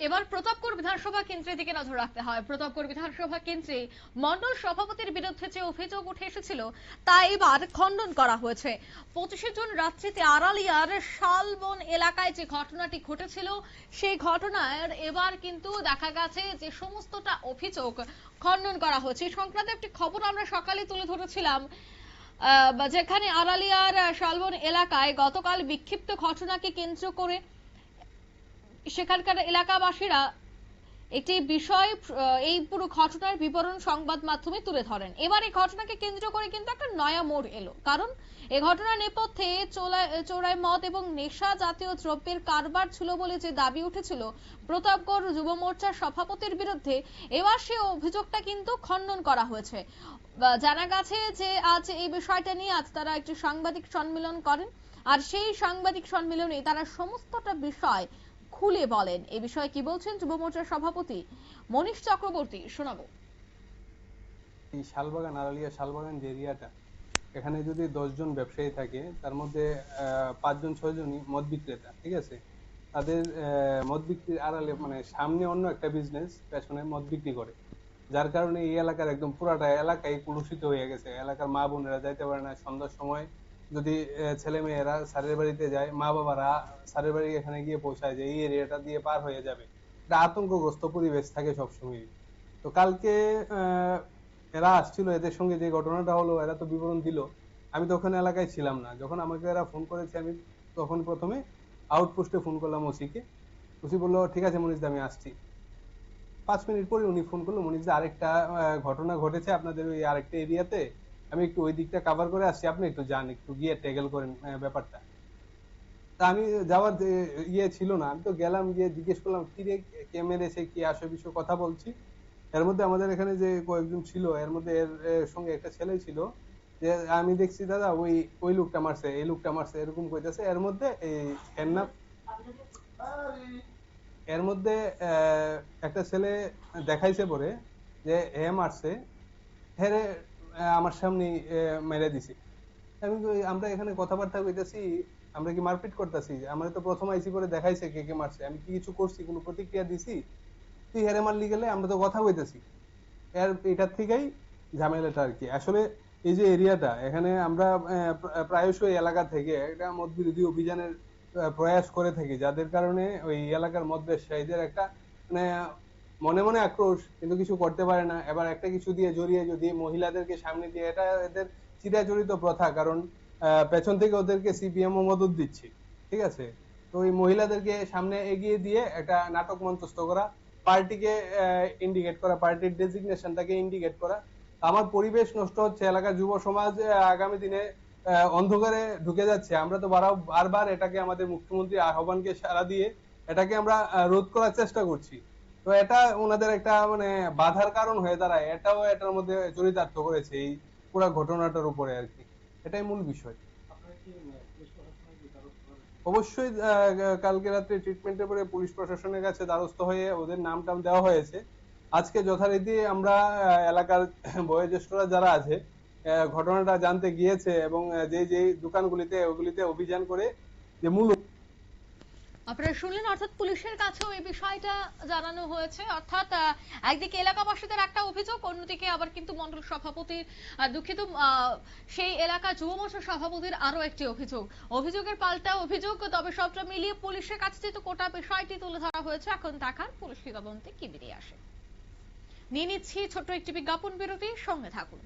এবার প্রতাপগড় বিধানসভা কেন্দ্রের দিকে নজর রাখতে হয়। প্রতাপগড় বিধানসভা কেন্দ্রে মন্ডল সভাপতির বিরুদ্ধে যে অভিযোগ উঠে এসেছিল তা এবার খণ্ডন করা হয়েছে। 25শে জুন রাত্রিতে আড়ালিয়ার শালবন এলাকায় যে ঘটনাটি ঘটেছিল সেই ঘটনার এবার কিন্তু দেখা গেছে যে সমস্তটা অভিযোগ খণ্ডন করা হয়েছে। এই সংক্রান্ত একটি খবর আমরা সকালে তুলে ধরেছিলাম, যেখানে আড়ালিয়ার শালবন এলাকায় গতকাল বিক্ষিপ্ত ঘটনাকে কেন্দ্র করে সেখানকার এলাকাবাসীরা একটি বিষয় এই পুরো ঘটনার বিবরণ সংবাদ মাধ্যমে তুলে ধরেন। এবার এই ঘটনাকে কেন্দ্র করে কিন্তু একটা নয়া মোড় এলো, কারণ এই ঘটনার নেপথ্যে চোরাই মদ এবং নেশা জাতীয় দ্রব্যের কারবার ছিল বলে যে দাবি উঠেছিল প্রতাপগড় যুব মোর্চার সভাপতির বিরুদ্ধে, এবার সেই অভিযোগটা কিন্তু খণ্ডন করা হয়েছে। জানা গেছে যে আজ এই বিষয়টা নিয়ে আজ তারা একটি সাংবাদিক সম্মেলন করেন, আর সেই সাংবাদিক সম্মেলনে তারা সমস্তটা বিষয় খুলে বলেন। এই বিষয়ে কি বলছেন যুব মোর্চার সভাপতি মনীষ চক্রবর্তী, শোনাবো। এই শালবাগান, আড়ালিয়া শালবাগান যে এরিয়াটা, এখানে যদি 10 জন ব্যবসায়ী থাকে তার মধ্যে 5 জন 6 জনই মদ বিক্রেতা, ঠিক আছে। তাদের মদ বিক্রির আড়ালে মানে সামনে অন্য একটা বিজনেস, পেছনে মদ বিক্রি করে, যার কারণে এই এলাকার একদম পুরাটা এলাকায় কলুষিত হয়ে গেছে। এলাকার মা বোনেরা যাইতে পারে না। সন্ধ্যার সময় যদি ছেলে মেয়েরা স্যারের বাড়িতে যায়, মা বাবারা স্যারের বাড়ি এখানে গিয়ে পৌঁছায় যে এই এরিয়াটা দিয়ে পার হয়ে যাবে, এটা আতঙ্কগ্রস্ত পরিবেশ থাকে সবসময়। তো কালকে এরা আসছিল, এদের সঙ্গে যে ঘটনাটা হলো এরা তো বিবরণ দিল। আমি তখন এলাকায় ছিলাম না। যখন আমাকে এরা ফোন করেছে আমি তখন প্রথমে আউটপোস্টে ফোন করলাম ওসিকে। ওসি বললো ঠিক আছে মনীষ দা, আমি আসছি। 5 মিনিট পরে উনি ফোন করলো, মনীষ দা আরেকটা ঘটনা ঘটেছে আপনাদের ওই আরেকটা এরিয়াতে, আমি একটু ওই দিকটা কভার করে আসছি, আপনি একটু যান, একটু গিয়ে ট্যাকেল করেন ব্যাপারটা। তা আমি যাওয়ার ইয়ে ছিল না, আমি তো গেলাম, গিয়ে জিজ্ঞেস করলাম কি রে, কে মেরেছে, কি আসে বিষয়ে কথা বলছি। এর মধ্যে আমাদের এখানে যে কয়েকজন ছিল এর মধ্যে এর সঙ্গে একটা ছেলে ছিল, যে আমি দেখছি দাদা ওই ওই লোকটা মারছে, এই লোকটা মারছে, এরকম কইতাছে। এর মধ্যে এই এর নাম, এর মধ্যে একটা ছেলে দেখাইছে পরে যে হে মারছে, হেরে আমার সামনে মেরে দিছি। আমি আমরা এখানে কথাবার্তা কইতাছি, আমরা কি মারপিট করতেছি? আমরা তো প্রথম আইসি করে দেখাইছে কে কে মারছে, আমি কি কিছু করছি, কোনো প্রতিক্রিয়া দিছি? তুই হেরে মারলি গেলে আমরা তো কথা কইতাছি। এটার থেকেই ঝামেলাটা আর কি। আসলে এই যে এরিয়াটা, এখানে আমরা প্রায়শই এলাকা থেকে একটা মদ বিরোধী অভিযানের প্রয়াস করে থাকি, যাদের কারণে ওই এলাকার মদ ব্যবসায়ীদের একটা মানে মনে মনে আক্রোশ, কিন্তু কিছু করতে পারে না। এবার একটা কিছু দিয়ে জড়িয়ে যদি মহিলাদেরকে সামনে দিয়ে, এটা এদের চিরাচরিত প্রথা, কারণ পেছন থেকে ওদেরকে সিপিএম ও মদত দিচ্ছে, ঠিক আছে। তো ওই মহিলাদেরকে সামনে এগিয়ে দিয়ে একটা নাটক মঞ্চস্থ করা, পার্টিকে ইন্ডিকেট করা, পার্টির ডেজিগনেশনটাকে ইন্ডিকেট করা। আমার পরিবেশ নষ্ট হচ্ছে, এলাকার যুব সমাজ আগামী দিনে অন্ধকারে ঢুকে যাচ্ছে। আমরা তো বারবার এটাকে আমাদের মুখ্যমন্ত্রী আহ্বানকে সাড়া দিয়ে এটাকে আমরা রোধ করার চেষ্টা করছি। তো এটা ওনাদের একটা মানে বাধার কারণ হয়ে দাঁড়ায়, এটাও এটার মধ্যে চরিতার্থ করেছে এই পুরো ঘটনাটার উপরে আর কি। এটাই মূল বিষয়। অবশ্যই কালকে রাত্রে ট্রিটমেন্টের পরে পুলিশ প্রশাসনের কাছে দ্বারস্থ হয়ে ওদের নাম টাম দেওয়া হয়েছে। আজকে যথারীতি আমরা এলাকার বয়োজ্যেষ্ঠরা যারা আছে ঘটনাটা জানতে গিয়েছে, এবং যে যে দোকানগুলিতে ওগুলিতে অভিযান করে যে মূল। আপনারা শুনলেন, অর্থাৎ পুলিশের কাছেও এই বিষয়টা জানানো হয়েছে। অর্থাৎ একদিকে এলাকাবাসীদের একটা অভিযোগ, অন্যদিকে আবার কিন্তু মন্ডল সভাপতির দুঃখিত সেই এলাকা যুব মোর্চার সভাপতির আরো একটি অভিযোগ, অভিযোগের পাল্টা অভিযোগ। তবে সবটা মিলিয়ে পুলিশের কাছে যেহেতু গোটা বিষয়টি তুলে ধরা হয়েছে, এখন দেখার পুলিশি তদন্তে কি বেরিয়ে আসে। নিয়ে নিচ্ছি ছোট্ট একটি বিজ্ঞাপন বিরতি, সঙ্গে থাকুন।